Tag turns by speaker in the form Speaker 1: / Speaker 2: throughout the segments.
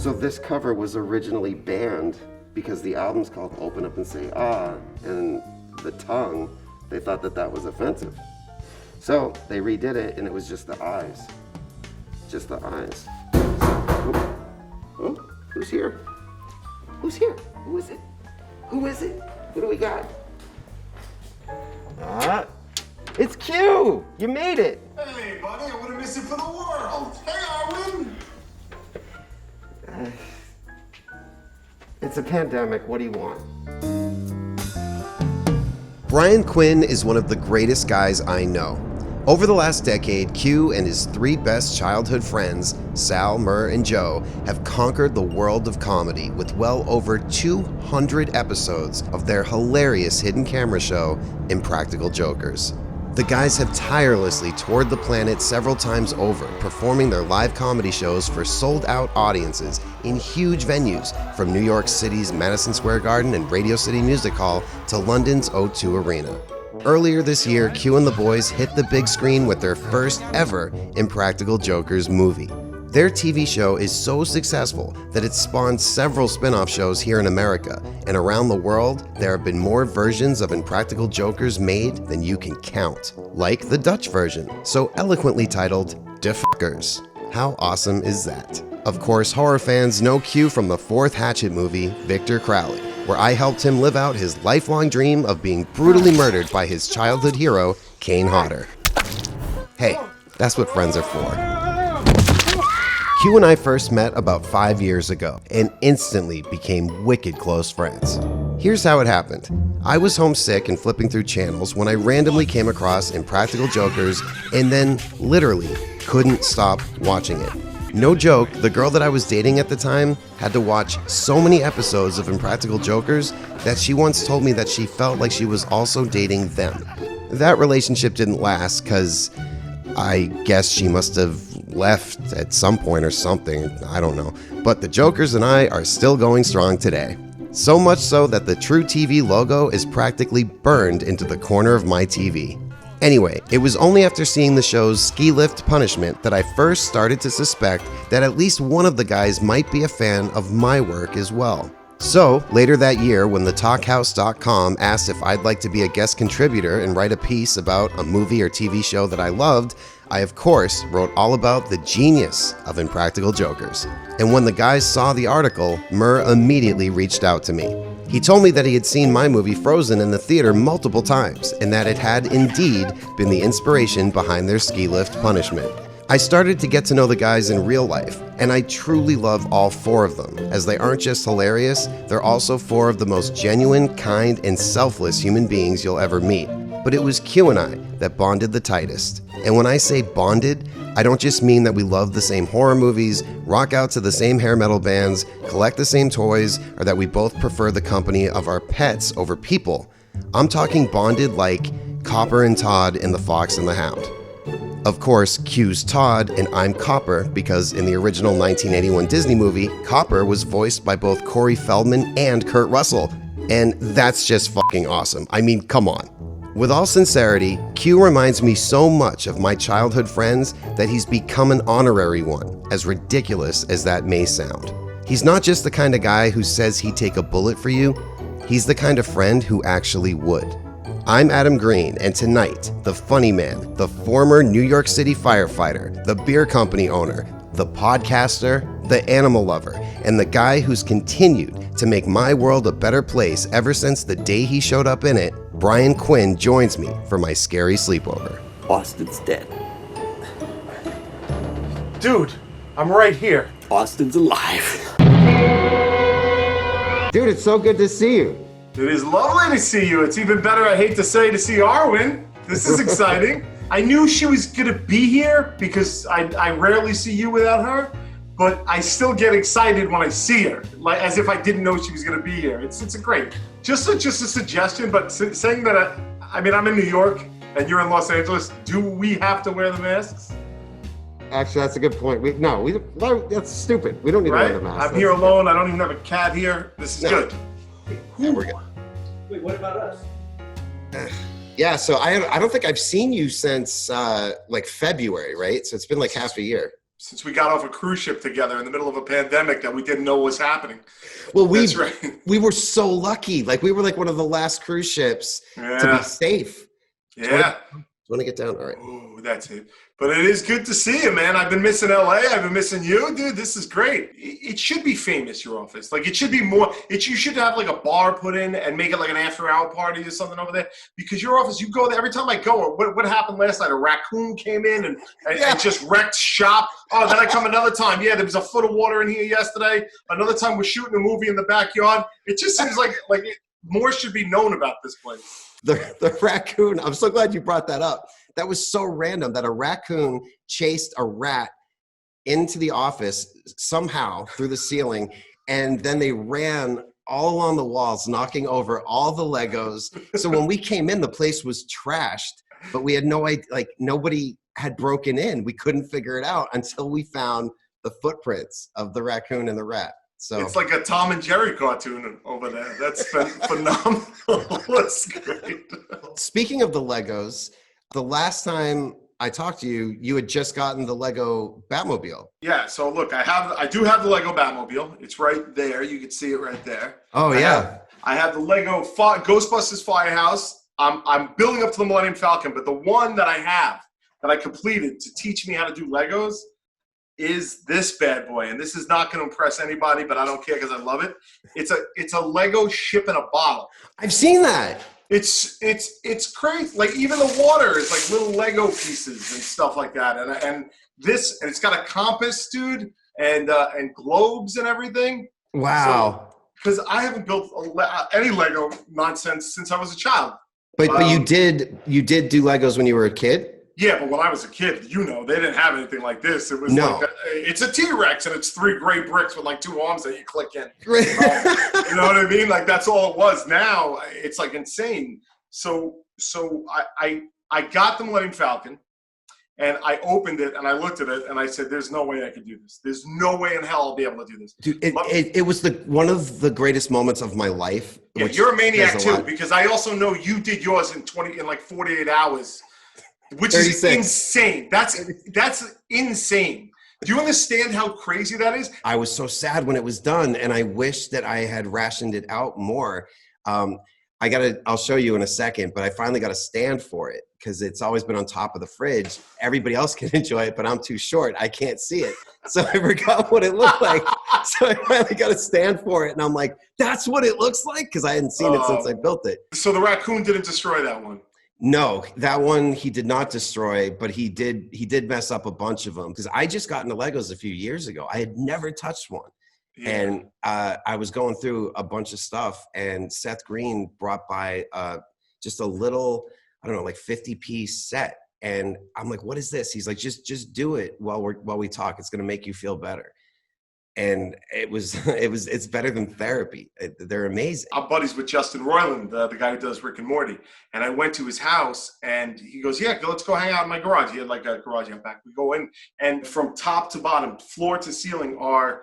Speaker 1: So this cover was originally banned because the album's called Open Up and Say Ah, and the tongue, they thought that that was offensive. So they redid it, and it was just the eyes. Just the eyes. Oh, oh, who's here? Who's here? Who is it? Who is it? What do we got? It's Q! You made it!
Speaker 2: Hey, buddy, I wouldn't miss it for the world. Hey, Arwen!
Speaker 1: It's a pandemic. What do you want?
Speaker 3: Brian Quinn is one of the greatest guys I know. Over the last decade, Q and his three best childhood friends, Sal, Murr, and Joe, have conquered the world of comedy with well over 200 episodes of their hilarious hidden camera show, Impractical Jokers. The guys have tirelessly toured the planet several times over, performing their live comedy shows for sold-out audiences in huge venues, from New York City's Madison Square Garden and Radio City Music Hall to London's O2 Arena. Earlier this year, Q and the boys hit the big screen with their first ever Impractical Jokers movie. Their TV show is so successful that it spawned several spin-off shows here in America, and around the world, there have been more versions of Impractical Jokers made than you can count, like the Dutch version, so eloquently titled De Fuckers. How awesome is that? Of course, horror fans know Q from the fourth Hatchet movie, Victor Crowley, where I helped him live out his lifelong dream of being brutally murdered by his childhood hero, Kane Hodder. Hey, that's what friends are for. Q and I first met about 5 years ago and instantly became wicked close friends. Here's how it happened. I was homesick and flipping through channels when I randomly came across Impractical Jokers and then literally couldn't stop watching it. No joke, the girl that I was dating at the time had to watch so many episodes of Impractical Jokers that she once told me that she felt like she was also dating them. That relationship didn't last because I guess she must have left at some point or something, I don't know. But the Jokers and I are still going strong today. So much so that the True TV logo is practically burned into the corner of my TV. Anyway, it was only after seeing the show's Ski Lift Punishment that I first started to suspect that at least one of the guys might be a fan of my work as well. So, later that year, when thetalkhouse.com asked if I'd like to be a guest contributor and write a piece about a movie or TV show that I loved, I of course wrote all about the genius of Impractical Jokers. And when the guys saw the article, Murr immediately reached out to me. He told me that he had seen my movie Frozen in the theater multiple times, and that it had indeed been the inspiration behind their Ski Lift Punishment. I started to get to know the guys in real life, and I truly love all four of them, as they aren't just hilarious, they're also four of the most genuine, kind, and selfless human beings you'll ever meet. But it was Q and I that bonded the tightest. And when I say bonded, I don't just mean that we love the same horror movies, rock out to the same hair metal bands, collect the same toys, or that we both prefer the company of our pets over people. I'm talking bonded like Copper and Todd in The Fox and the Hound. Of course, Q's Todd and I'm Copper because in the original 1981 Disney movie, Copper was voiced by both Corey Feldman and Kurt Russell. And that's just fucking awesome. I mean, come on. With all sincerity, Q reminds me so much of my childhood friends that he's become an honorary one, as ridiculous as that may sound. He's not just the kind of guy who says he'd take a bullet for you, he's the kind of friend who actually would. I'm Adam Green, and tonight, the funny man, the former New York City firefighter, the beer company owner, the podcaster, the animal lover, and the guy who's continued to make my world a better place ever since the day he showed up in it, Brian Quinn joins me for my scary sleepover.
Speaker 4: Austin's dead.
Speaker 2: Dude, I'm right here.
Speaker 4: Austin's alive.
Speaker 1: Dude, it's so good to see you.
Speaker 2: It is lovely to see you. It's even better, I hate to say, to see Arwen. This is exciting. I knew she was gonna be here because I rarely see you without her, but I still get excited when I see her, like as if I didn't know she was gonna be here. It's a great, just a suggestion, but saying that, I mean, I'm in New York and you're in Los Angeles, do we have to wear the masks?
Speaker 1: Actually, that's a good point. That's stupid. We don't need to
Speaker 2: Right?
Speaker 1: wear the mask.
Speaker 2: I'm here alone, I don't even have a cat here. This is good.
Speaker 1: Yeah, we're good.
Speaker 4: Wait, what about us?
Speaker 1: Yeah, so I don't think I've seen you since like February, right? So it's been like half a year.
Speaker 2: since we got off a cruise ship together in the middle of a pandemic that we didn't know was happening.
Speaker 3: Well,
Speaker 2: That's right.
Speaker 3: we were so lucky. Like we were like one of the last cruise ships to
Speaker 2: Yeah.
Speaker 3: be safe.
Speaker 2: Yeah.
Speaker 3: Do you want to get down? All right.
Speaker 2: Oh, that's it. But it is good to see you, man. I've been missing LA. I've been missing you, dude. This is great. It should be famous, your office. Like, it should be more. You should have like a bar put in and make it like an after-hour party or something over there. Because your office, you go there every time I go. What happened last night? A raccoon came in and just wrecked shop. Oh, then I come another time. Yeah, there was a foot of water in here yesterday. Another time we're shooting a movie in the backyard. It just seems like more should be known about this place.
Speaker 3: The raccoon, I'm so glad you brought that up. That was so random that a raccoon chased a rat into the office somehow through the ceiling, and then they ran all along the walls, knocking over all the Legos. So when we came in, the place was trashed, but we had no idea, like nobody had broken in. We couldn't figure it out until we found the footprints of the raccoon and the rat. So
Speaker 2: it's like a Tom and Jerry cartoon over there. That's been phenomenal. That's great.
Speaker 3: Speaking of the Legos, the last time I talked to you, you had just gotten the Lego Batmobile.
Speaker 2: Yeah, so look, I do have the Lego Batmobile. It's right there. You can see it right there.
Speaker 3: Oh, yeah.
Speaker 2: I have the Lego Ghostbusters Firehouse. I'm building up to the Millennium Falcon, but the one that I have that I completed to teach me how to do Legos is this bad boy. And this is not going to impress anybody, but I don't care because I love it. It's a Lego ship in a bottle.
Speaker 3: I've seen that.
Speaker 2: It's crazy. Like, even the water is like little Lego pieces and stuff like that. And it's got a compass, dude, and globes and everything.
Speaker 3: Wow.
Speaker 2: Because I haven't built any Lego nonsense since I was a child.
Speaker 3: But you did do Legos when you were a kid?
Speaker 2: Yeah, but when I was a kid, they didn't have anything like this. It was it's a T-Rex, and it's 3 gray bricks with like 2 arms that you click in. You know what I mean? Like, that's all it was. Now it's like insane. So I got the Millennium Falcon, and I opened it and I looked at it and I said, "There's no way I could do this. There's no way in hell I'll be able to do this."
Speaker 3: Dude, it was one of the greatest moments of my life.
Speaker 2: Yeah, you're a maniac too, because I also know you did yours in 48 hours. Which 36. Is insane. That's insane. Do you understand how crazy that is?
Speaker 3: I was so sad when it was done, and I wish that I had rationed it out more. I'll show you in a second, but I finally got a stand for it because it's always been on top of the fridge. Everybody else can enjoy it, but I'm too short. I can't see it. So I forgot what it looked like. So I finally got a stand for it, and I'm like, that's what it looks like? Because I hadn't seen it since I built it.
Speaker 2: So the raccoon didn't destroy that one?
Speaker 3: No, that one he did not destroy, but he did mess up a bunch of them because I just got into Legos a few years ago. I had never touched one. Yeah. And I was going through a bunch of stuff, and Seth Green brought by just a little, I don't know, like 50-piece set. And I'm like, what is this? He's like, just do it while we talk. It's going to make you feel better. And it's better than therapy. They're amazing.
Speaker 2: I'm buddies with Justin Roiland, the guy who does Rick and Morty. And I went to his house, and he goes, "Yeah, let's go hang out in my garage." He had like a garage out back. We go in, and from top to bottom, floor to ceiling, are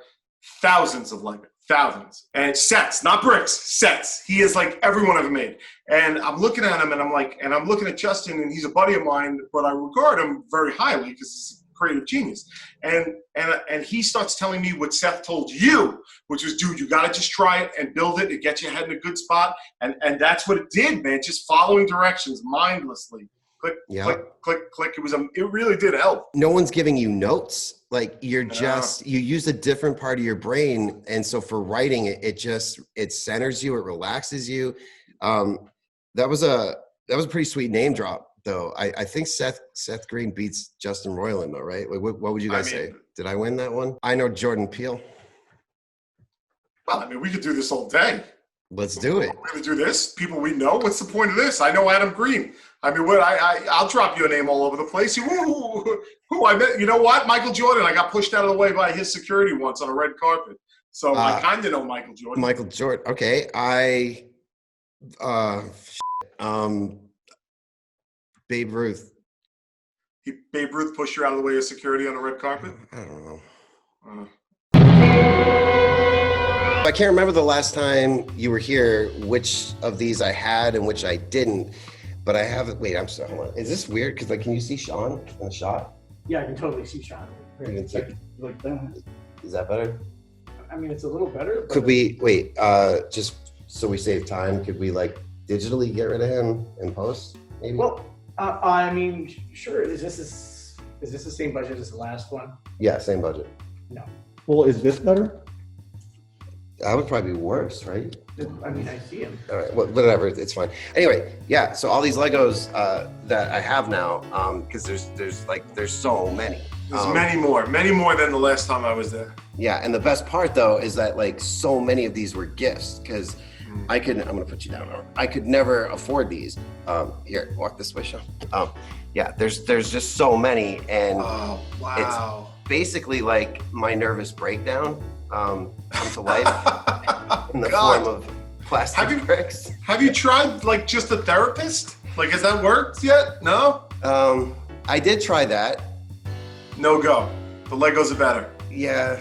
Speaker 2: thousands of Lego. Thousands. And sets, not bricks, sets. He is like everyone ever made. And I'm looking at him, and I'm looking at Justin, and he's a buddy of mine, but I regard him very highly because he's a creative genius. And he starts telling me what Seth told you, which was, dude, you got to just try it and build it. It gets your head in a good spot. And that's what it did, man. Just following directions mindlessly. Click, click, click, click. It really did help.
Speaker 3: No one's giving you notes. Like you use a different part of your brain. And so for writing it centers you, it relaxes you. That was a pretty sweet name drop though. I think Seth Green beats Justin Roiland though, right? Like, what would you guys say? Did I win that one? I know Jordan Peele.
Speaker 2: Well, we could do this all day.
Speaker 3: Let's do it.
Speaker 2: We're going to do this. People we know. What's the point of this? I know Adam Green. I'll drop you a name all over the place. Who I met? You know what? Michael Jordan. I got pushed out of the way by his security once on a red carpet. So I kind of know Michael Jordan.
Speaker 3: Michael Jordan. Okay. Babe Ruth.
Speaker 2: Babe Ruth pushed you out of the way of security on a red carpet?
Speaker 3: I don't know. I can't remember the last time you were here, which of these I had and which I didn't, but I haven't. Wait, I'm sorry. Hold on. Is this weird? Because can you see Sean in the shot?
Speaker 5: Yeah, I can totally see Sean.
Speaker 3: You can see-
Speaker 5: Like that.
Speaker 3: Is that better?
Speaker 5: I mean, it's a little better.
Speaker 3: Could we wait? Just so we save time, could we like digitally get rid of him in post? Maybe.
Speaker 5: Well, I mean, sure. Is this the same budget as the last one?
Speaker 3: Yeah, same budget.
Speaker 5: No.
Speaker 6: Well, is this better?
Speaker 3: That would probably be worse, right?
Speaker 5: I mean, I see him.
Speaker 3: All right, whatever, it's fine. Anyway, yeah. So all these Legos that I have now, because there's so many.
Speaker 2: There's many more than the last time I was there.
Speaker 3: Yeah, and the best part though is that like so many of these were gifts because I'm gonna put you down. I could never afford these. Here, walk this way, Sean. Yeah, there's just so many, and
Speaker 2: Oh, wow.
Speaker 3: basically like my nervous breakdown come to life in the
Speaker 2: God.
Speaker 3: form of plastic
Speaker 2: Have you-
Speaker 3: bricks.
Speaker 2: Have you tried like just a therapist? Like, has that worked yet? No?
Speaker 3: I did try that.
Speaker 2: No go. The Legos are better.
Speaker 3: Yeah.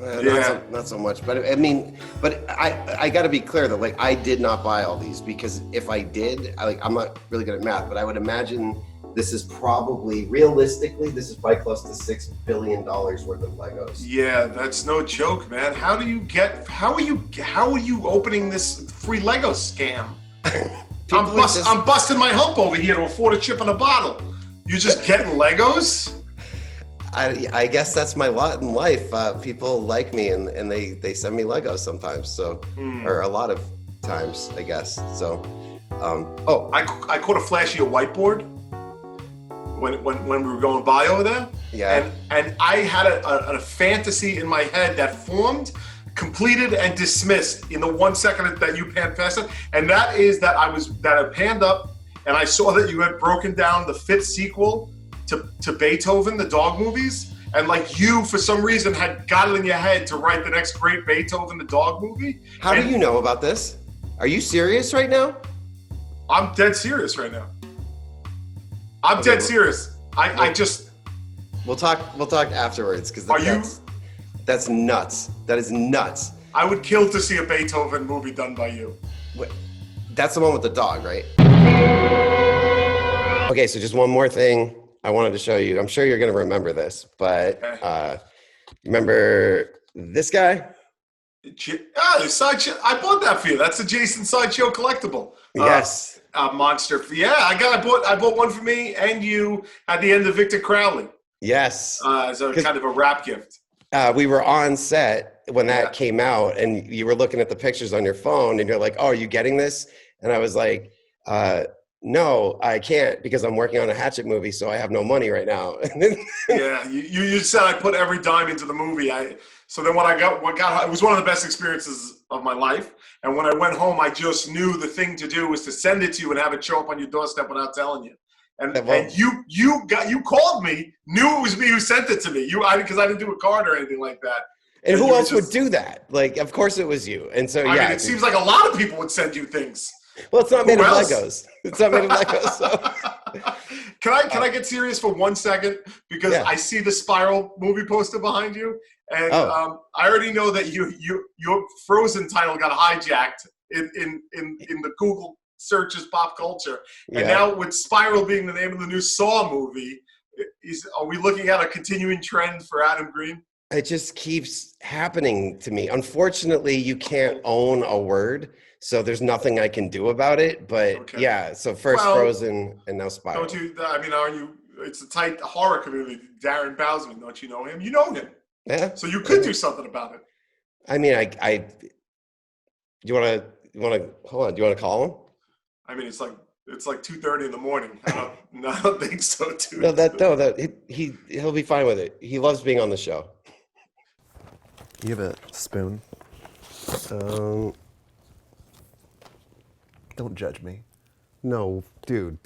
Speaker 2: Yeah.
Speaker 3: Not so much, but I mean, but I got to be clear that like I did not buy all these because if I did, I'm not really good at math, but I would imagine this is probably realistically this is probably close to $6 billion worth of Legos.
Speaker 2: Yeah, that's no joke, man. How are you opening this free Lego scam? I'm busting my hump over here to afford a chip in a bottle. You're just getting Legos?
Speaker 3: I guess that's my lot in life. People like me and they send me Legos sometimes, so or a lot of times, I guess. So,
Speaker 2: I caught a flash of your whiteboard when we were going by over there.
Speaker 3: Yeah.
Speaker 2: And I had a fantasy in my head that formed, completed, and dismissed in the 1 second that you panned past it. And that is that I panned up and I saw that you had broken down the fifth sequel to Beethoven, the dog movies. And like you, for some reason, had got it in your head to write the next great Beethoven, the dog movie.
Speaker 3: how do you know about this? Are you serious right now?
Speaker 2: I'm dead serious right now. I'm dead serious. I just,
Speaker 3: We'll talk afterwards because
Speaker 2: Are you-
Speaker 3: that's nuts. That is nuts.
Speaker 2: I would kill to see a Beethoven movie done by you.
Speaker 3: Wait, that's the one with the dog, right? Okay, so just one more thing I wanted to show you. I'm sure you're gonna remember this, but remember this guy?
Speaker 2: The Sideshow. I bought that for you. That's the Jason Sideshow collectible.
Speaker 3: Yes.
Speaker 2: Monster. Yeah, I bought one for me and you at the end of Victor Crowley
Speaker 3: Yes.
Speaker 2: as a kind of a wrap gift.
Speaker 3: We were on set when that
Speaker 2: Yeah.
Speaker 3: came out, and you were looking at the pictures on your phone, and you're like, "Oh, are you getting this?" And I was like, "No, I can't because I'm working on a Hatchet movie, so I have no money right now."
Speaker 2: Yeah, you said I put every dime into the movie. So then what got it was one of the best experiences of my life. And when I went home, I just knew the thing to do was to send it to you and have it show up on your doorstep without telling you. And you called me, knew it was me who sent it to me. Because I didn't do a card or anything like that.
Speaker 3: And
Speaker 2: you
Speaker 3: who
Speaker 2: were
Speaker 3: else would
Speaker 2: just-
Speaker 3: do that? Like, of course it was you. And so,
Speaker 2: I
Speaker 3: yeah.
Speaker 2: mean, it seems like a lot of people would send you things.
Speaker 3: Well, it's not made
Speaker 2: Who
Speaker 3: of
Speaker 2: else?
Speaker 3: Legos. It's not made of Legos. So.
Speaker 2: Can I get serious for 1 second? Because
Speaker 3: Yeah.
Speaker 2: I see the Spiral movie poster behind you, and
Speaker 3: Oh.
Speaker 2: I already know that your Frozen title got hijacked in the Google searches pop culture, and
Speaker 3: Yeah.
Speaker 2: now with Spiral being the name of the new Saw movie, are we looking at a continuing trend for Adam Green?
Speaker 3: It just keeps happening to me. Unfortunately, you can't own a word, so there's nothing I can do about it. But
Speaker 2: Okay.
Speaker 3: yeah, so first
Speaker 2: Well,
Speaker 3: Frozen and now Spiral.
Speaker 2: Don't you? I mean, are you? It's a tight horror community. Darren Bousman, don't you know him? You know him,
Speaker 3: Yeah.
Speaker 2: so you could do something about it.
Speaker 3: I mean, I. You want to hold on? Do you want to call him?
Speaker 2: I mean, it's like 2:30 in the morning. I don't think so, dude.
Speaker 3: He'll be fine with it. He loves being on the show.
Speaker 7: You have a spoon? Don't judge me. No, dude.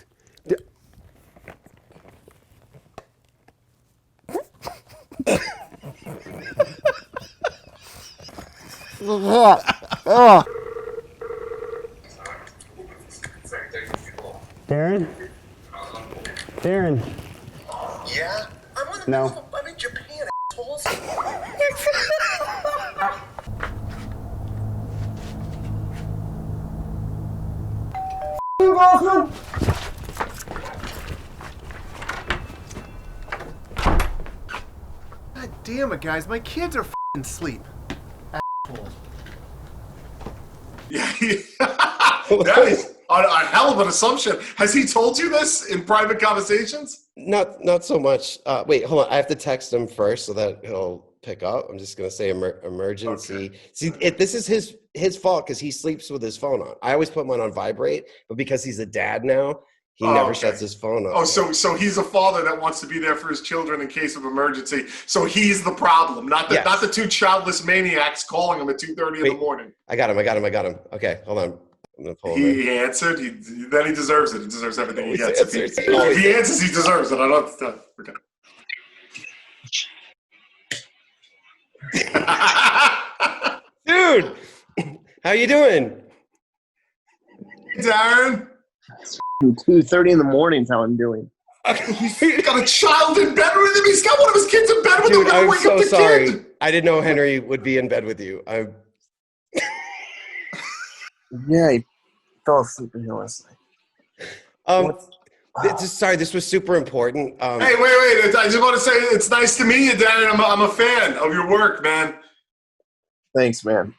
Speaker 8: Darren? Darren?
Speaker 1: Yeah? I'm on
Speaker 8: No.
Speaker 1: I'm in Japan, assholes.
Speaker 7: damn it, guys. My kids are f***ing asleep.
Speaker 2: Yeah, that is a hell of an assumption. Has he told you this in private conversations?
Speaker 3: Not so much. Wait, hold on. I have to text him first so that he'll pick up. I'm just gonna say emergency.
Speaker 2: Okay.
Speaker 3: See, this is his fault because he sleeps with his phone on. I always put mine on vibrate, but because he's a dad now, he never
Speaker 2: okay.
Speaker 3: shuts his phone off.
Speaker 2: Oh, so he's a father that wants to be there for his children in case of emergency. So he's the problem, not the two childless maniacs calling him at 2:30 in the morning.
Speaker 3: I got him. Okay, hold on. I'm gonna pull him in.
Speaker 2: He answered. Then he deserves it. He deserves everything he gets.
Speaker 3: answers.
Speaker 2: If he answers, he deserves it. I don't have to forget.
Speaker 3: Dude, how you doing?
Speaker 2: Darren,
Speaker 6: 2:30 in the morning is how I'm doing.
Speaker 2: he's got a child in bed with him. He's got one of his kids in bed with him.
Speaker 3: Dude,
Speaker 2: We're gonna
Speaker 3: I'm
Speaker 2: wake
Speaker 3: so
Speaker 2: up the
Speaker 3: sorry.
Speaker 2: kid.
Speaker 3: I didn't know Henry would be in bed with you.
Speaker 6: Yeah, he fell asleep in here last night.
Speaker 3: Sorry, this was super important.
Speaker 2: Hey, wait! I just want to say it's nice to meet you, Darren. I'm a fan of your work, man.
Speaker 6: Thanks, man.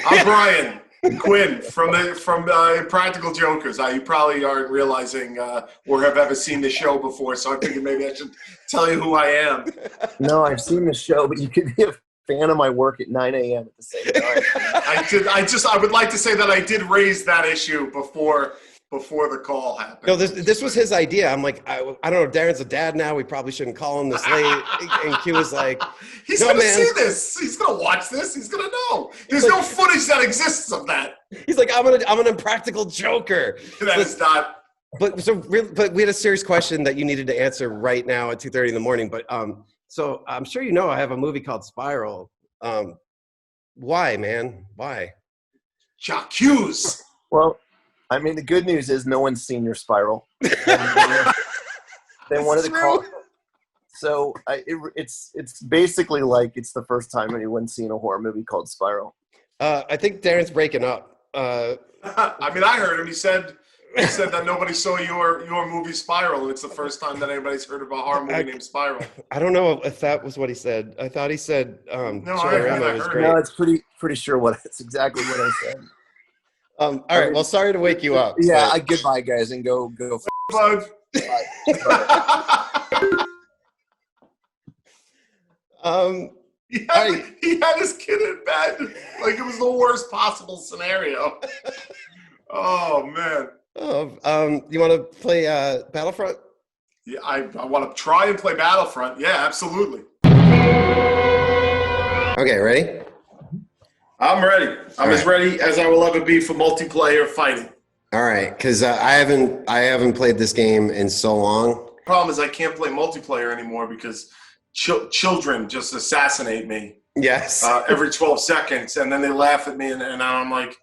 Speaker 2: I'm Brian Quinn from Practical Jokers. You probably aren't realizing or have ever seen the show before, so I figured maybe I should tell you who I am.
Speaker 6: No, I've seen the show, but you could be a fan of my work at 9 a.m. at the same time.
Speaker 2: I would like to say that I did raise that issue before the call happened.
Speaker 3: No, this was his idea. I'm like, I don't know. Darren's a dad now. We probably shouldn't call him this late. And Q was like,
Speaker 2: he's
Speaker 3: no,
Speaker 2: gonna
Speaker 3: man.
Speaker 2: see this. He's gonna watch this. He's gonna know. There's no footage that exists of that.
Speaker 3: He's like, I'm an impractical joker.
Speaker 2: That is not.
Speaker 3: But we had a serious question that you needed to answer right now at 2:30 in the morning. But so I'm sure you know I have a movie called Spiral. Why, man? Why?
Speaker 2: Jacques.
Speaker 6: Well, I mean, the good news is no one's seen your Spiral. They wanted to call. So it's basically like it's the first time anyone's seen a horror movie called Spiral.
Speaker 3: I think Darren's breaking up.
Speaker 2: I mean, I heard him. He said that nobody saw your movie Spiral, and it's the first time that anybody's heard of a horror movie named Spiral.
Speaker 3: I don't know if that was what he said. I thought he said
Speaker 2: No,
Speaker 3: Chillerama was great.
Speaker 6: No, it's pretty sure it's exactly what I said.
Speaker 3: All right. Well, sorry to wake you up.
Speaker 6: Yeah. Goodbye, guys, and go.
Speaker 2: Bud. He had his kid in bed like it was the worst possible scenario. Oh man.
Speaker 3: You want to play Battlefront?
Speaker 2: Yeah, I want to try and play Battlefront. Yeah, absolutely.
Speaker 3: Okay, ready?
Speaker 2: I'm ready. I'm as ready as I will ever be for multiplayer fighting.
Speaker 3: All right, because I haven't played this game in so long.
Speaker 2: Problem is I can't play multiplayer anymore because children just assassinate me.
Speaker 3: Yes.
Speaker 2: Every 12 seconds, and then they laugh at me, and I'm like,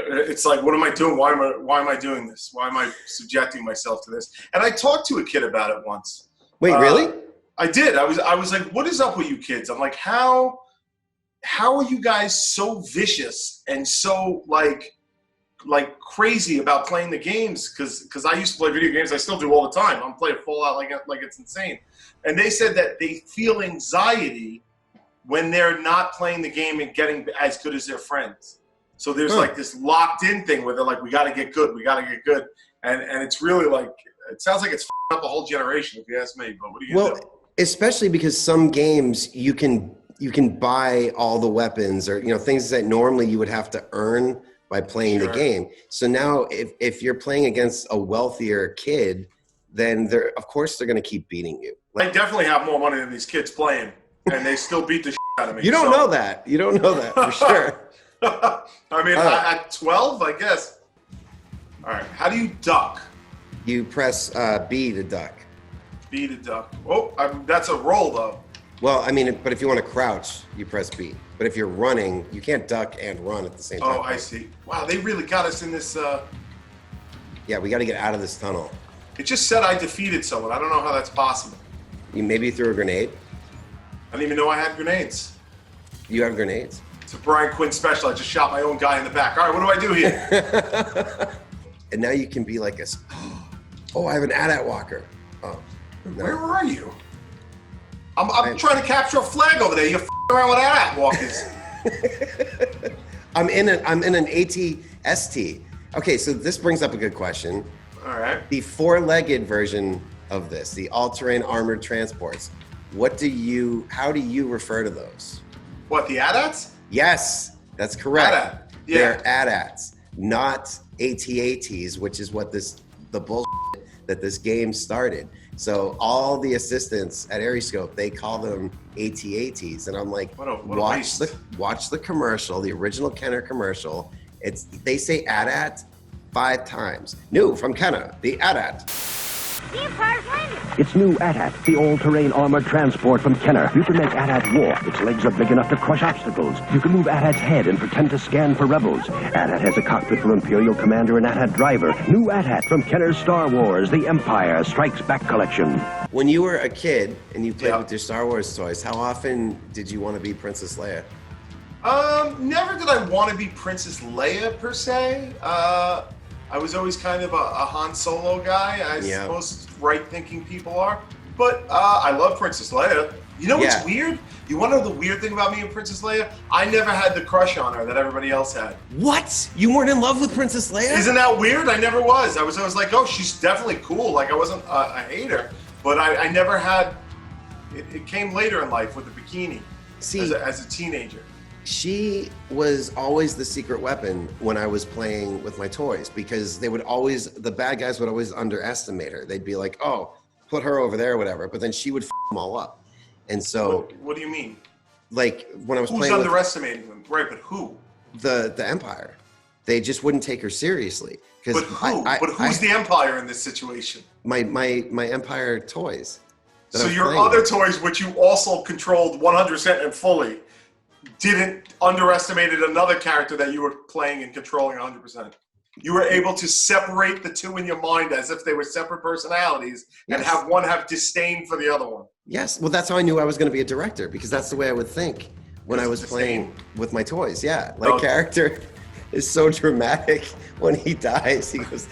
Speaker 2: it's like, what am I doing? Why am I doing this? Why am I subjecting myself to this? And I talked to a kid about it once.
Speaker 3: Wait, really?
Speaker 2: I did. I was like, what is up with you kids? I'm like, how are you guys so vicious and so like crazy about playing the games? Because I used to play video games. I still do all the time. I'm playing Fallout like it's insane. And they said that they feel anxiety when they're not playing the game and getting as good as their friends. So there's like this locked in thing where they're like, we got to get good. And it's really like, it sounds like it's f***ing up a whole generation if you ask me, but what are you going to do?
Speaker 3: Especially because some games you can buy all the weapons or, things that normally you would have to earn by playing the game. So now if you're playing against a wealthier kid, then of course they're going to keep beating you.
Speaker 2: I definitely have more money than these kids playing, and they still beat the shit out of me.
Speaker 3: You don't know that. You don't know that for sure.
Speaker 2: I mean, at 12, I guess. All right, how do you duck?
Speaker 3: You press B to duck.
Speaker 2: B to duck. Oh, that's a roll, though.
Speaker 3: Well, I mean, but if you want to crouch, you press B. But if you're running, you can't duck and run at the same time.
Speaker 2: Oh, I see. Wow, they really got us in this.
Speaker 3: Yeah, we got to get out of this tunnel.
Speaker 2: It just said I defeated someone. I don't know how that's possible.
Speaker 3: You maybe threw a grenade.
Speaker 2: I didn't even know I had grenades.
Speaker 3: You have grenades?
Speaker 2: It's a Brian Quinn special. I just shot my own guy in the back. All right, what do I do here?
Speaker 3: And now you can be like I have an AT-AT walker. Oh, no.
Speaker 2: Where are you? I'm trying to capture a flag over there. You're around with that, Walkers.
Speaker 3: I'm in an AT-ST. Okay, so this brings up a good question.
Speaker 2: All right.
Speaker 3: The four-legged version of this, the all-terrain armored transports, how do you refer to those?
Speaker 2: What, the AT-ATs?
Speaker 3: Yes, that's correct.
Speaker 2: AT-AT, yeah.
Speaker 3: They're AT-ATs, not AT-ATs, which is what the bullshit that this game started. So all the assistants at Arescope, they call them AT-ATs, and I'm like,
Speaker 2: What a
Speaker 3: watch the commercial, the original Kenner commercial. They say AT-AT 5 times. New from Kenner, the AT-AT.
Speaker 9: It's new AT-AT, the all-terrain armored transport from Kenner. You can make AT-AT walk. Its legs are big enough to crush obstacles. You can move AT-AT's head and pretend to scan for rebels. AT-AT has a cockpit for Imperial Commander and AT-AT driver. New AT-AT from Kenner's Star Wars, The Empire Strikes Back collection.
Speaker 3: When you were a kid and you played with your Star Wars toys, how often did you want to be Princess Leia?
Speaker 2: Never did I want to be Princess Leia per se. I was always kind of a Han Solo guy, as most right-thinking people are. But I love Princess Leia. You know what's weird? You want to know the weird thing about me and Princess Leia? I never had the crush on her that everybody else had.
Speaker 3: What? You weren't in love with Princess Leia?
Speaker 2: Isn't that weird? I never was. I was like, oh, she's definitely cool. Like, I wasn't a hater. But I never had... It came later in life with the bikini.
Speaker 3: See,
Speaker 2: as a teenager.
Speaker 3: She was always the secret weapon when I was playing with my toys, because the bad guys would always underestimate her. They'd be like, oh, put her over there or whatever, but then she would f them all up. And so...
Speaker 2: What do you mean?
Speaker 3: Like, when I was playing
Speaker 2: Who's underestimating them? Right, but who?
Speaker 3: The Empire. They just wouldn't take her seriously.
Speaker 2: But who? But who's the Empire in this situation?
Speaker 3: My Empire toys.
Speaker 2: So your other toys, which you also controlled 100% and fully, didn't underestimated another character that you were playing and controlling 100%. You were able to separate the two in your mind as if they were separate personalities and have one have disdain for the other one.
Speaker 3: Yes, well, that's how I knew I was going to be a director, because that's the way I would think when I was playing with my toys. Yeah, my character is so dramatic. When he dies, he goes,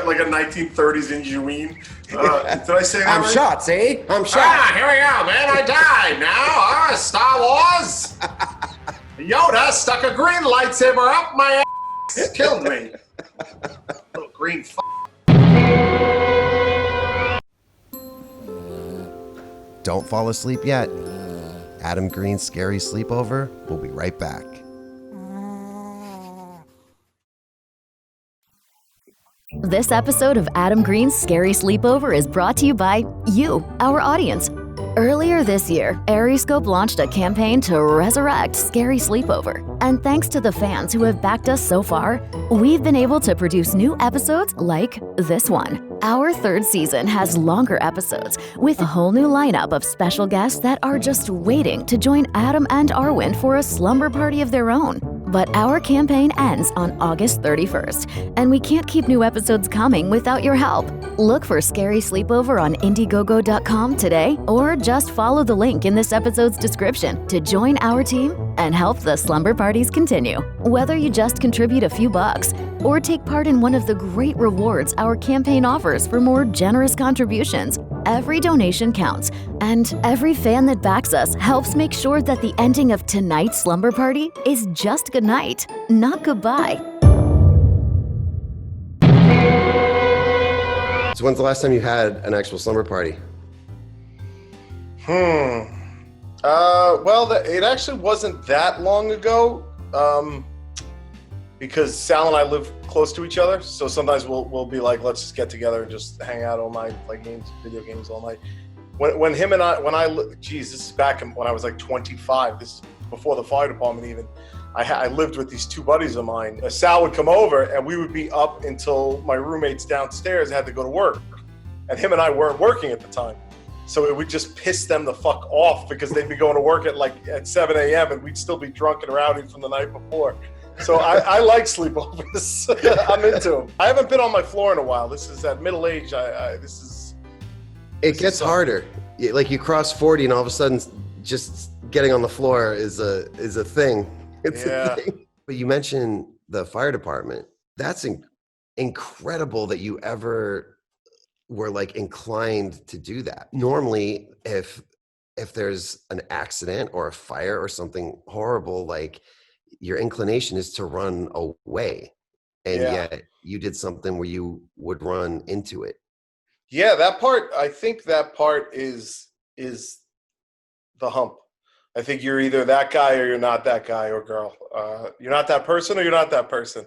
Speaker 2: like a 1930s Ingenuine. Did I say that
Speaker 3: I'm
Speaker 2: right?
Speaker 3: shot, see? I'm shot.
Speaker 2: Here we go, man. I died now. Star Wars. Yoda stuck a green lightsaber up my ass. Killed me. Little green f***.
Speaker 3: Don't fall asleep yet. Adam Green's Scary Sleepover. We'll be right back.
Speaker 10: This episode of Adam Green's Scary Sleepover is brought to you by you, our audience. Earlier this year, Arescope launched a campaign to resurrect Scary Sleepover. And thanks to the fans who have backed us so far, we've been able to produce new episodes like this one. Our third season has longer episodes with a whole new lineup of special guests that are just waiting to join Adam and Arwen for a slumber party of their own. But our campaign ends on August 31st, and we can't keep new episodes coming without your help. Look for Scary Sleepover on Indiegogo.com today, or just follow the link in this episode's description to join our team and help the slumber parties continue. Whether you just contribute a few bucks or take part in one of the great rewards our campaign offers for more generous contributions, every donation counts, and every fan that backs us helps make sure that the ending of tonight's slumber party is just good night, not goodbye.
Speaker 3: So when's the last time you had an actual slumber party?
Speaker 2: Well, it actually wasn't that long ago, because Sal and I live close to each other. So sometimes we'll be like, let's just get together and just hang out all night, play games, video games all night. When this is back when I was like 25. This is before the fire department even. I lived with these two buddies of mine. Sal would come over and we would be up until my roommates downstairs had to go to work. And him and I weren't working at the time. So it would just piss them the fuck off because they'd be going to work at 7 a.m. and we'd still be drunk and rowdy from the night before. So I like sleepovers. I'm into them. I haven't been on my floor in a while. This is at middle age.
Speaker 3: It gets harder. Like you cross 40 and all of a sudden just getting on the floor is a thing. It's a thing. But you mentioned the fire department. That's incredible that you ever were like inclined to do that. Normally, if there's an accident or a fire or something horrible, like your inclination is to run away. And yet you did something where you would run into it.
Speaker 11: Yeah, that part, I think that part is the hump. I think you're either that guy or you're not that guy or girl. You're not that person or you're not that person.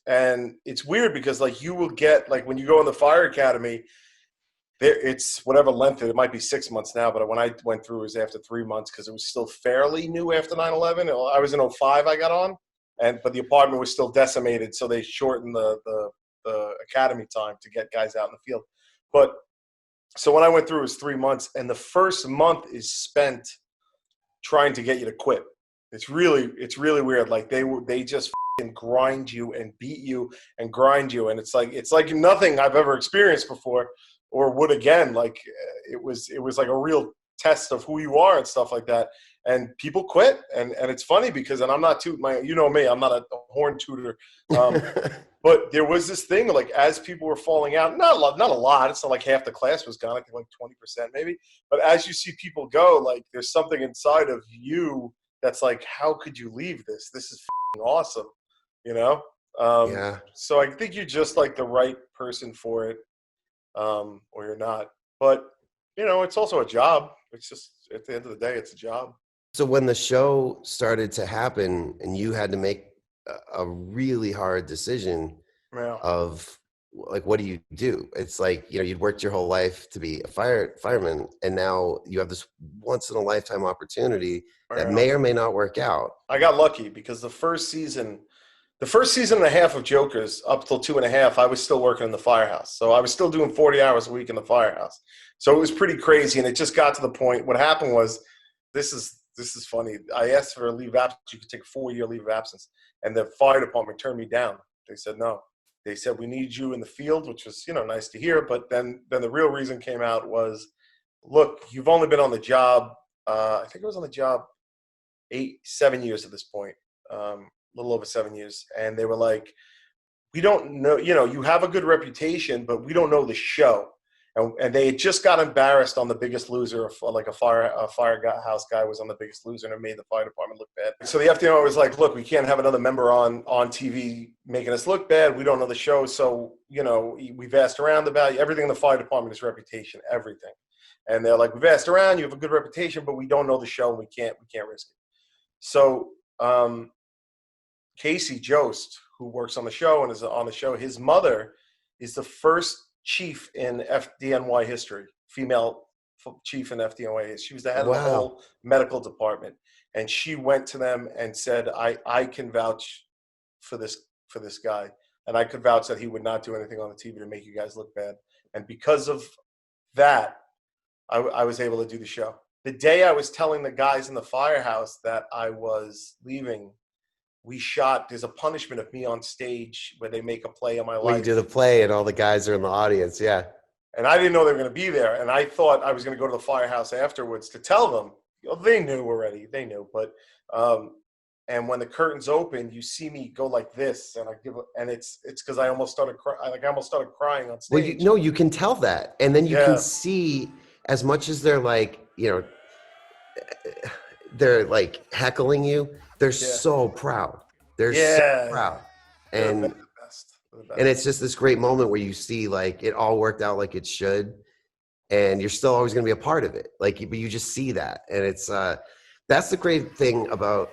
Speaker 11: And it's weird because like you will get, like when you go in the fire academy, it's whatever length it might be 6 months now, but when I went through it was after 3 months because it was still fairly new after 9/11. I was in 05 I got on, but the apartment was still decimated, so they shortened the academy time to get guys out in the field. But so when I went through it was 3 months, and the first month is spent trying to get you to quit. It's really weird. Like they just grind you and beat you and grind you, and it's like nothing I've ever experienced before or would again. Like it was like a real test of who you are and stuff like that. And people quit, and it's funny because, and I'm not you know me, I'm not a horn tooter, but there was this thing like as people were falling out, not a lot. It's not like half the class was gone. I think like 20% maybe. But as you see people go, like there's something inside of you that's like, how could you leave this? This is awesome, you know. So I think you're just like the right person for it, or you're not. But you know, it's also a job. It's just at the end of the day, it's a job.
Speaker 3: So when the show started to happen and you had to make a really hard decision of like, what do you do? It's like, you know, you'd worked your whole life to be a fireman, and now you have this once in a lifetime opportunity that may or may not work out.
Speaker 11: I got lucky because the first season and a half of Jokers, up till 2.5, I was still working in the firehouse. So I was still doing 40 hours a week in the firehouse. So it was pretty crazy. And it just got to the point, what happened was, this is funny. I asked for a leave of absence. You could take a 4-year leave of absence. And the fire department turned me down. They said, no. They said, we need you in the field, which was, you know, nice to hear. But then the real reason came out was, look, you've only been on the job, I think I was on the job 7 years at this point, a little over 7 years. And they were like, we don't know, you know, you have a good reputation, but we don't know the show. And they had just got embarrassed on The Biggest Loser, like a firehouse guy was on The Biggest Loser, and it made the fire department look bad. So the FDNY was like, look, we can't have another member on TV making us look bad. We don't know the show. So, you know, we've asked around about everything in the fire department is reputation, everything. And they're like, we've asked around, you have a good reputation, but we don't know the show, and we can't risk it. So Casey Jost, who works on the show and is on the show, his mother is the first chief in FDNY history, female chief in FDNY. She was the head of the whole medical department. And she went to them and said, I can vouch for this guy. And I could vouch that he would not do anything on the TV to make you guys look bad. And because of that, I was able to do the show. The day I was telling the guys in the firehouse that I was leaving, there's a punishment of me on stage where they make a play on my life.
Speaker 3: Well, you do the play and all the guys are in the audience, yeah.
Speaker 11: And I didn't know they were going to be there. And I thought I was going to go to the firehouse afterwards to tell them. They knew already. They knew. But and when the curtains opened, you see me go like this, and it's because I almost started crying on stage.
Speaker 3: Well, you can tell that, and then you can see, as much as they're like, you know, they're like heckling you, they're so proud. They're so proud. And
Speaker 11: the best.
Speaker 3: And it's just this great moment where you see like it all worked out like it should, and you're still always going to be a part of it. Like, but you just see that, and it's that's the great thing about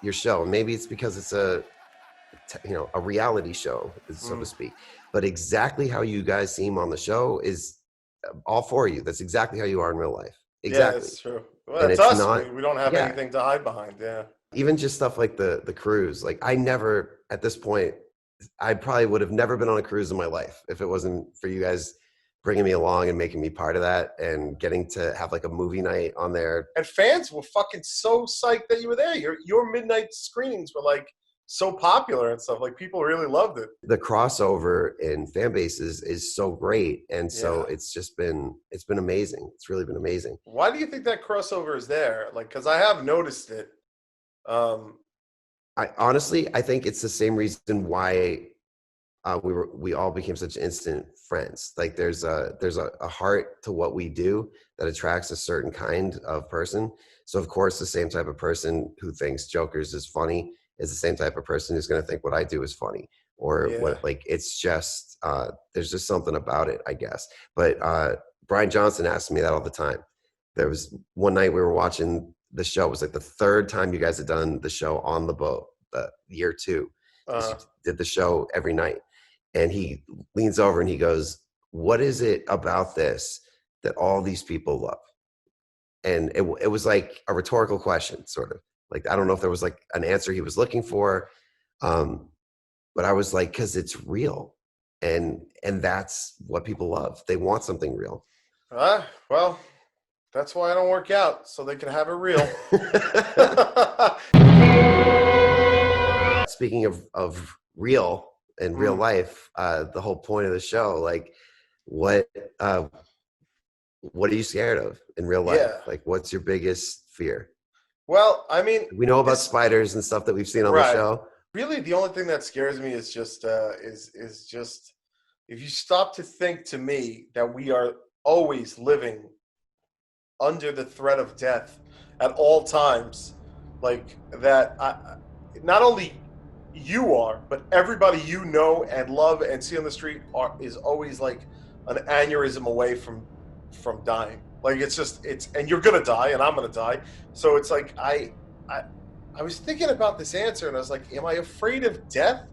Speaker 3: your show. Maybe it's because it's a reality show, so to speak. But exactly how you guys seem on the show is all for you. That's exactly how you are in real life. Exactly.
Speaker 11: Yeah, that's true. Well, it's us. We don't have anything to hide behind. Yeah.
Speaker 3: Even just stuff like the cruise. Like I never, at this point, I probably would have never been on a cruise in my life if it wasn't for you guys bringing me along and making me part of that and getting to have like a movie night on there.
Speaker 11: And fans were fucking so psyched that you were there. Your midnight screenings were like so popular and stuff. Like people really loved it.
Speaker 3: The crossover in fan bases is so great, and so it's been amazing. It's really been amazing.
Speaker 11: Why do you think that crossover is there? Like, because I have noticed it.
Speaker 3: I honestly think it's the same reason why we all became such instant friends. Like there's a heart to what we do that attracts a certain kind of person. So of course, the same type of person who thinks Jokers is funny is the same type of person who's going to think what I do is funny, or what, like, it's just, there's just something about it, I guess. But Brian Johnson asks me that all the time. There was one night we were watching the show. It was like the third time you guys had done the show on the boat, year 2. Did the show every night. And he leans over and he goes, what is it about this that all these people love? And it was like a rhetorical question, sort of. Like, I don't know if there was like an answer he was looking for. But I was like, because it's real. And that's what people love. They want something real.
Speaker 11: Well, that's why I don't work out, so they can have it real.
Speaker 3: Speaking of real and real life, the whole point of the show, like, what are you scared of in real life?
Speaker 11: Yeah.
Speaker 3: Like, what's your biggest fear?
Speaker 11: Well, I mean,
Speaker 3: we know about spiders and stuff that we've seen on the show.
Speaker 11: Really, the only thing that scares me is just if you stop to think, to me, that we are always living under the threat of death at all times, like that. Not only you are, but everybody you know and love and see on the street is always like an aneurysm away from dying. Like, and you're gonna die, and I'm gonna die. So it's like I was thinking about this answer, and I was like, am I afraid of death?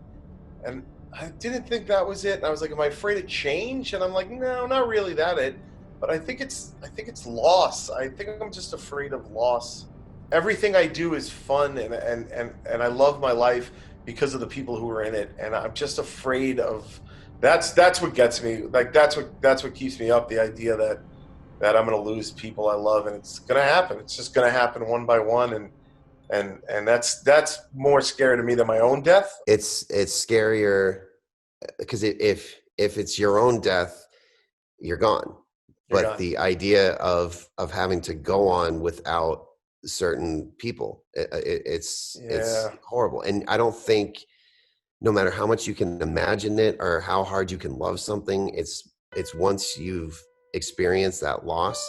Speaker 11: And I didn't think that was it. And I was like, am I afraid of change? And I'm like, no, not really that it. But I think it's loss. I think I'm just afraid of loss. Everything I do is fun, and I love my life because of the people who are in it. And I'm just afraid of that's what gets me. Like, that's what keeps me up. The idea that I'm going to lose people I love, and it's going to happen. It's just going to happen one by one, and that's more scary to me than my own death.
Speaker 3: It's scarier because if it's your own death, you're gone. But the idea of having to go on without certain people, it's horrible. And I don't think, no matter how much you can imagine it or how hard you can love something, it's once you've experienced that loss,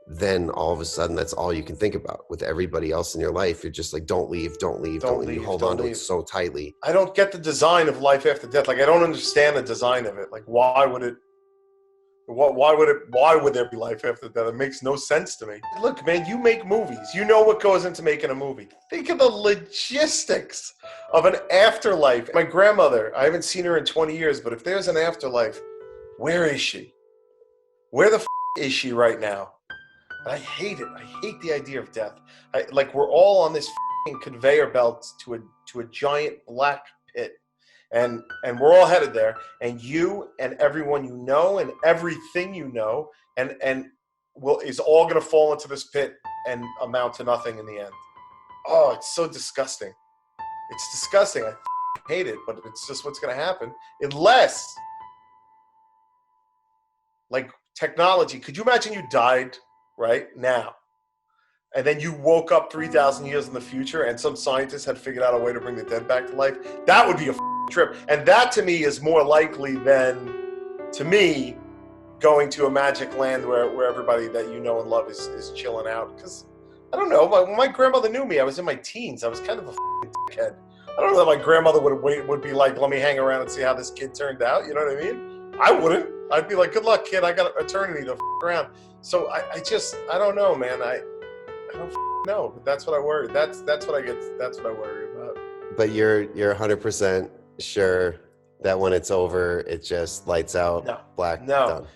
Speaker 3: then all of a sudden that's all you can think about. With everybody else in your life, you're just like, don't leave. You hold on to it so tightly.
Speaker 11: I don't get the design of life after death. Like, I don't understand the design of it. Like, why would there be life after death? It makes no sense to me. Look, man, you make movies. You know what goes into making a movie. Think of the logistics of an afterlife. My grandmother, I haven't seen her in 20 years, but if there's an afterlife, where is she? Where the is she right now? And I hate it. I hate the idea of death. Like, we're all on this conveyor belt to a giant black pit. And we're all headed there, and you and everyone you know and everything you know is all going to fall into this pit and amount to nothing in the end. Oh, it's so disgusting. It's disgusting. I hate it, but it's just what's going to happen. Unless, like, technology. Could you imagine you died right now, and then you woke up 3,000 years in the future, and some scientists had figured out a way to bring the dead back to life? That would be a trip. And that, to me, is more likely than, to me, going to a magic land where everybody that you know and love is chilling out. Because, I don't know, when my grandmother knew me, I was in my teens. I was kind of a dickhead. I don't know that my grandmother would be like, let me hang around and see how this kid turned out. You know what I mean? I wouldn't. I'd be like, good luck, kid. I got eternity to around. So I don't know, man. I don't know. But that's what I worry. That's what I get. That's what I worry about.
Speaker 3: But you're 100% sure that when it's over, it just lights out, black, done.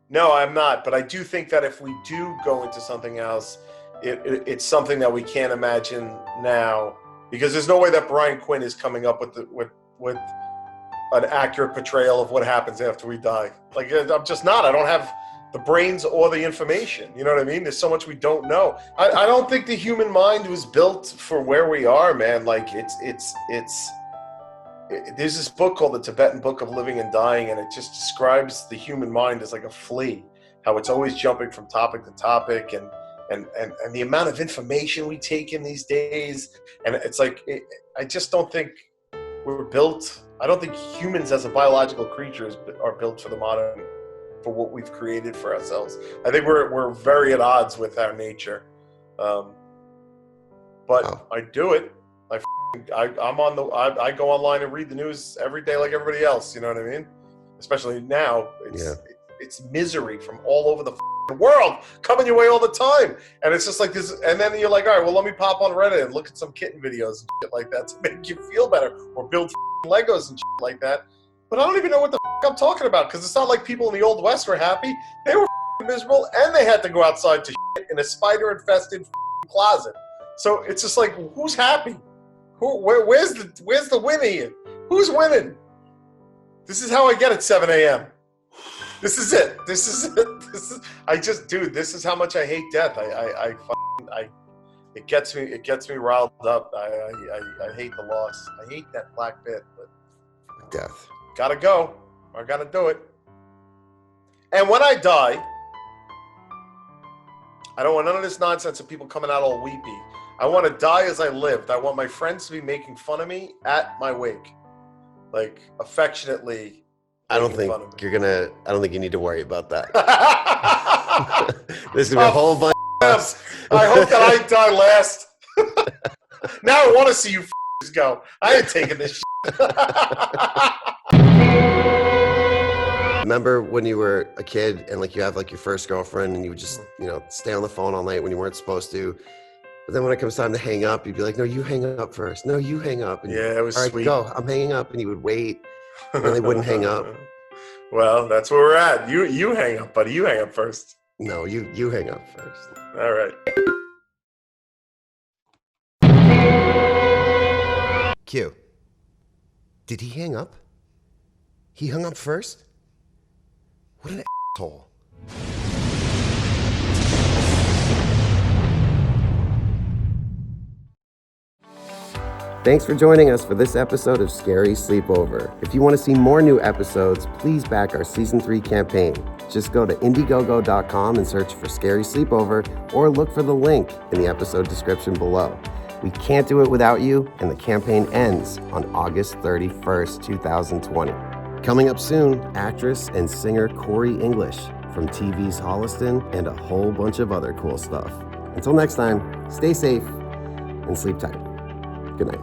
Speaker 11: No, I'm not. But I do think that if we do go into something else, it's something that we can't imagine now, because there's no way that Brian Quinn is coming up with an accurate portrayal of what happens after we die. Like, I'm just not. I don't have the brains or the information. You know what I mean? There's so much we don't know. I don't think the human mind was built for where we are, man. Like, there's this book called The Tibetan Book of Living and Dying, and it just describes the human mind as like a flea, how it's always jumping from topic to topic, and the amount of information we take in these days. And it's like, I just don't think we're built I don't think humans as a biological creature are built for for what we've created for ourselves. I think we're very at odds with our nature. But I do it. I go online and read the news every day like everybody else. You know what I mean? Especially now, it's misery from all over the world coming your way all the time, and it's just like this. And then you're like, all right, well, let me pop on Reddit and look at some kitten videos and shit like that to make you feel better, or build Legos and shit like that. But I don't even know what the I'm talking about, because it's not like people in the Old West were happy. They were miserable, and they had to go outside to shit in a spider-infested closet. So it's just like, who's happy? Where's the win here? Who's winning? This is how I get at 7 a.m. This is it. This is how much I hate death. It gets me riled up. I hate the loss. I hate that black bit, but
Speaker 3: Death.
Speaker 11: Gotta go. I gotta do it. And when I die, I don't want none of this nonsense of people coming out all weepy. I want to die as I lived. I want my friends to be making fun of me at my wake, like affectionately.
Speaker 3: I don't think you need to worry about that. There's gonna be a whole bunch.
Speaker 11: I hope that I die last. Now I want to see you go. I ain't taking this shit.
Speaker 3: Remember when you were a kid and like you have like your first girlfriend and you would just, stay on the phone all night when you weren't supposed to. But then when it comes time to hang up, you'd be like, no, you hang up first. No, you hang up. And
Speaker 11: yeah, it was
Speaker 3: all right,
Speaker 11: sweet.
Speaker 3: Go. I'm hanging up. And you would wait and they wouldn't hang up.
Speaker 11: Well, that's where we're at. You hang up, buddy. You hang up first.
Speaker 3: No, you hang up first.
Speaker 11: All right.
Speaker 3: Q. Did he hang up? He hung up first? What an asshole. Thanks for joining us for this episode of Scary Sleepover. If you want to see more new episodes, please back our Season 3 campaign. Just go to Indiegogo.com and search for Scary Sleepover, or look for the link in the episode description below. We can't do it without you, and the campaign ends on August 31st, 2020. Coming up soon, actress and singer Corey English from TV's Holliston and a whole bunch of other cool stuff. Until next time, stay safe and sleep tight. Good night.